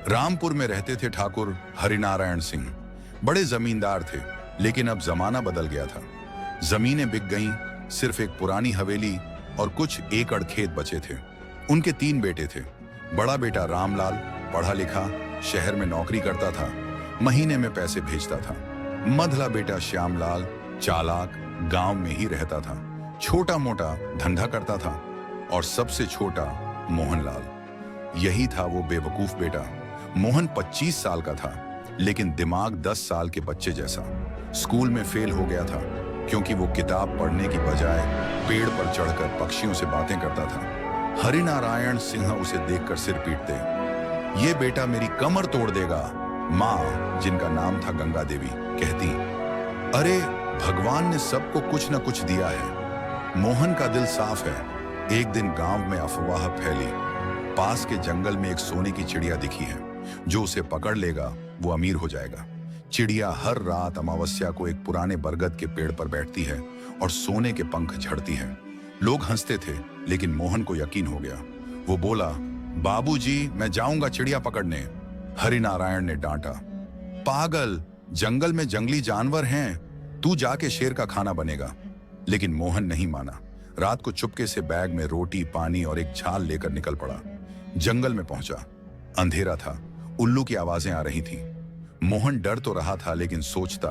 रामपुर में रहते थे ठाकुर हरिनारायण सिंह। बड़े जमींदार थे, लेकिन अब जमाना बदल गया था। जमीनें बिक गईं, सिर्फ एक पुरानी हवेली और कुछ एकड़ खेत बचे थे। उनके 3 बेटे थे। बड़ा बेटा रामलाल पढ़ा लिखा, शहर में नौकरी करता था, महीने में पैसे भेजता था। मधला बेटा श्यामलाल चालाक, गांव में ही रहता था, छोटा मोटा धंधा करता था। और सबसे छोटा मोहनलाल। यही था वो बेवकूफ बेटा। मोहन 25 साल का था, लेकिन दिमाग 10 साल के बच्चे जैसा। स्कूल में फेल हो गया था, क्योंकि वो किताब पढ़ने की बजाय पेड़ पर चढ़कर पक्षियों से बातें करता था। हरिनारायण सिंह उसे देखकर सिर पीटते, ये बेटा मेरी कमर तोड़ देगा। माँ, जिनका नाम था गंगा देवी, कहती, अरे भगवान ने सबको कुछ न कुछ दिया है। मोहन का दिल साफ है। एक दिन गांव में अफवाह फैली, पास के जंगल में एक सोने की चिड़िया दिखी है, जो उसे पकड़ लेगा वो अमीर हो जाएगा। चिड़िया हर रात अमावस्या को एक पुराने बरगद के पेड़ पर बैठती है और सोने के पंख झड़ती है। लोग हंसते थे, लेकिन मोहन को यकीन हो गया। वो बोला, बाबूजी, मैं जाऊंगा चिड़िया पकड़ने। हरिनारायण ने डांटा, पागल, जंगल में जंगली जानवर हैं, तू जाके शेर का खाना बनेगा। लेकिन मोहन नहीं माना। रात को चुपके से बैग में रोटी, पानी और एक छाल लेकर निकल पड़ा। जंगल में पहुंचा। अंधेरा था, उल्लू की आवाजें आ रही थीं। मोहन डर तो रहा था, लेकिन सोचता,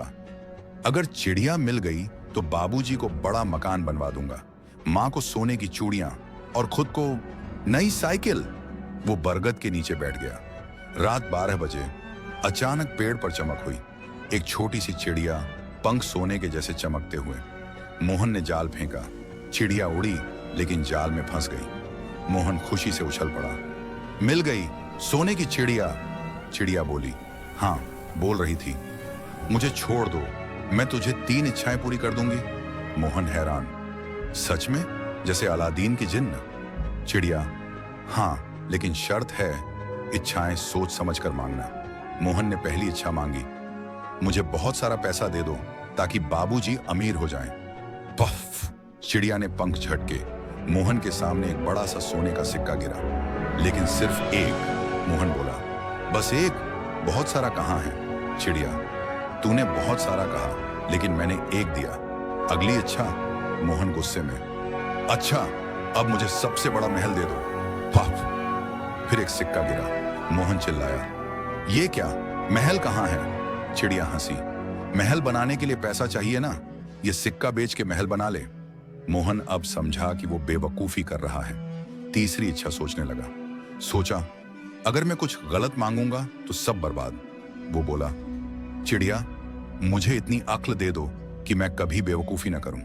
अगर चिड़िया मिल गई तो बाबूजी को बड़ा मकान बनवा दूंगा, माँ को सोने की चूड़ियां और खुद को नई साइकिल। वो बरगद के नीचे बैठ गया। रात 12 बजे अचानक पेड़ पर चमक हुई। एक छोटी सी चिड़िया, पंख सोने के जैसे चमकते हुए। मोहन ने जाल फेंका। चिड़िया उड़ी, लेकिन जाल में फंस गई। मोहन खुशी से उछल पड़ा, मिल गई सोने की चिड़िया। चिड़िया बोली, हाँ, बोल रही थी, मुझे छोड़ दो, मैं तुझे 3 इच्छाएं पूरी कर दूंगी। मोहन हैरान, सच में? जैसे अलादीन की जिन्न? चिड़िया, हाँ, लेकिन शर्त है, इच्छाएं सोच समझ कर मांगना। मोहन ने पहली इच्छा मांगी, मुझे बहुत सारा पैसा दे दो ताकि बाबूजी अमीर हो जाएं। पफ! चिड़िया ने पंख झटके। मोहन के सामने एक बड़ा सा सोने का सिक्का गिरा, लेकिन सिर्फ एक। मोहन बोला, बस एक? बहुत सारा कहाँ है? चिड़िया, तूने बहुत सारा कहा, लेकिन मैंने एक दिया। अगली इच्छा? मोहन गुस्से में, अच्छा, अब मुझे सबसे बड़ा महल दे दो। पफ! फिर एक सिक्का गिरा। मोहन चिल्लाया, ये क्या? महल कहाँ है? चिड़िया हंसी, महल बनाने के लिए पैसा चाहिए ना, ये सिक्का बेच के महल बना ले। मोहन अब समझा कि वो बेवकूफी कर रहा है। तीसरी इच्छा सोचने लगा। सोचा, अगर मैं कुछ गलत मांगूंगा तो सब बर्बाद। वो बोला, चिड़िया, मुझे इतनी अक्ल दे दो कि मैं कभी बेवकूफी ना करूं।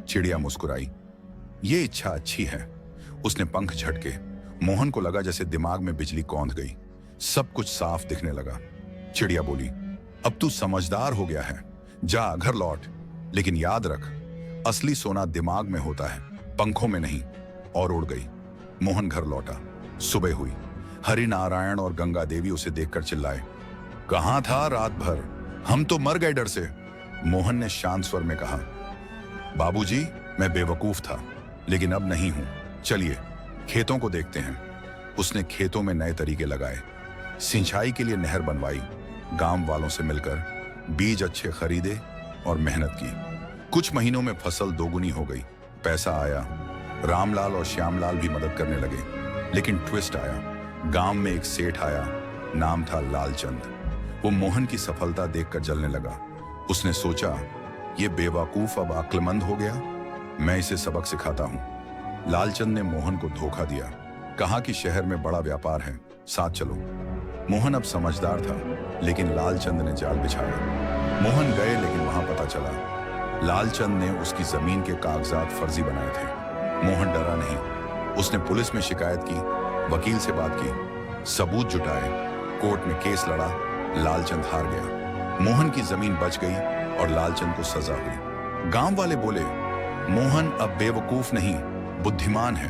चिड़िया मुस्कुराई, ये इच्छा अच्छी है। उसने पंख झटके। मोहन को लगा जैसे दिमाग में बिजली कौंध गई। सब कुछ साफ दिखने लगा। चिड़िया बोली, अब तू समझदार हो गया है, जा घर लौट, लेकिन याद रख, असली सोना दिमाग में होता है, पंखों में नहीं। और उड़ गई। मोहन घर लौटा। सुबह हुई। हरिनारायण और गंगा देवी उसे देखकर चिल्लाए, कहां था रात भर? हम तो मर गए डर से। मोहन ने शांत स्वर में कहा, बाबूजी, मैं बेवकूफ था, लेकिन अब नहीं हूं। चलिए खेतों को देखते हैं। उसने खेतों में नए तरीके लगाए, सिंचाई के लिए नहर बनवाई, गांव वालों से मिलकर बीज अच्छे खरीदे और मेहनत की। कुछ महीनों में फसल दोगुनी हो गई, पैसा आया। रामलाल और श्यामलाल भी मदद करने लगे। लेकिन ट्विस्ट आया। गांव में एक सेठ आया, नाम था लालचंद। वो मोहन की सफलता देखकर जलने लगा। उसने सोचा, ये बेवकूफ अब अक्लमंद हो गया, मैं इसे सबक सिखाता हूं। लालचंद ने मोहन को धोखा दिया, कहा कि शहर में बड़ा व्यापार है, साथ चलो। मोहन अब समझदार था, लेकिन लालचंद ने जाल बिछाया। मोहन गए, लेकिन वहां पता चला लालचंद ने उसकी जमीन के कागजात फर्जी बनाए थे। मोहन डरा नहीं। उसने पुलिस में शिकायत की, वकील से बात की, सबूत जुटाए, कोर्ट में केस लड़ा। लालचंद हार गया। मोहन की जमीन बच गई और लालचंद को सजा हुई। गांव वाले बोले, मोहन अब बेवकूफ नहीं, बुद्धिमान है।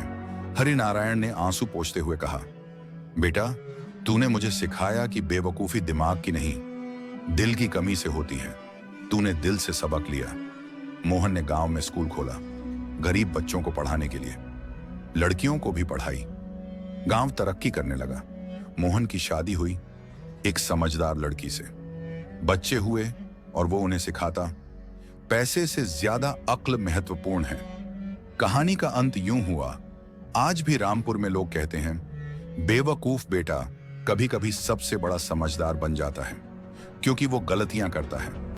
हरिनारायण ने आंसू पोंछते हुए कहा, बेटा, तूने मुझे सिखाया कि बेवकूफी दिमाग की नहीं, दिल की कमी से होती है। तूने दिल से सबक लिया। मोहन ने गांव में स्कूल खोला, गरीब बच्चों को पढ़ाने के लिए, लड़कियों को भी पढ़ाई। गांव तरक्की करने लगा। मोहन की शादी हुई, एक समझदार लड़की से। बच्चे हुए और वो उन्हें सिखाता, पैसे से ज्यादा अक्ल महत्वपूर्ण है। कहानी का अंत यूं हुआ, आज भी रामपुर में लोग कहते हैं, बेवकूफ बेटा कभी कभी सबसे बड़ा समझदार बन जाता है, क्योंकि वो गलतियां करता है